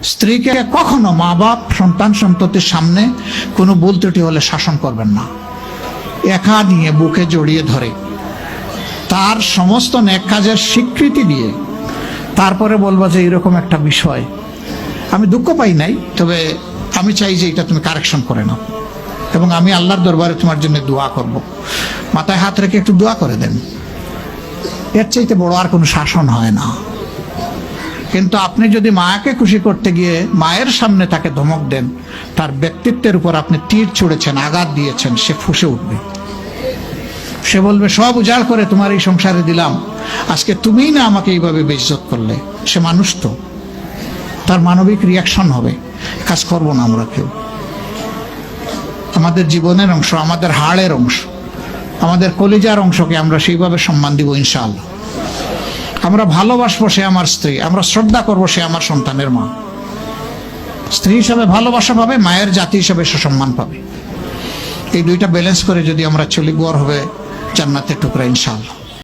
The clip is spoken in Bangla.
স্ত্রীকে কখনো মা বাপ সন্তান সন্ততির সামনে কোনো ভুল ত্রুটি হলে শাসন করবেন না। একা নিয়ে বুকে জড়িয়ে ধরে তার সমস্ত নেক কাজের স্বীকৃতি দিয়ে তারপরে বলবো যে এরকম একটা বিষয় আমি দুঃখ পাই নাই, তবে আমি চাই যে এটা তুমি কারেকশন করে নাও এবং আমি আল্লাহর দরবারে তোমার জন্য দোয়া করব। মাথায় হাত রেখে একটু দোয়া করে দেন। এর চাইতে বড় আর কোনো শাসন হয় না। কিন্তু আপনি যদি মাকে খুশি করতে গিয়ে মায়ের সামনে তাকে ধমক দেন, তার ব্যক্তিত্বের উপর আপনি তীর ছুঁড়েছেন, আঘাত দিয়েছেন, সে ফুঁসে উঠবে। সে বলবে সব উজাড় করে তোমার এই সংসারে দিলাম, আজকে তুমিই না আমাকে এইভাবে বেইজ্জত করলে। সে মানুষ তো, তার মানবিক রিয়াকশন হবে। কাজ করবো না আমরা কেউ। আমাদের জীবনের অংশ, আমাদের হাড়ের অংশ, আমাদের কলিজার অংশকে আমরা সেইভাবে সম্মান দিব ইনশাআল্লাহ। আমরা ভালোবাসবো সে আমার স্ত্রী, আমরা শ্রদ্ধা করবো সে আমার সন্তানের মা। স্ত্রী হিসাবে ভালোবাসা পাবে, মায়ের জাতি হিসাবে সে সম্মান পাবে। এই দুইটা ব্যালেন্স করে যদি আমরা চলি, গড় হবে জান্নাতের টুকরা ইনশাআল্লাহ।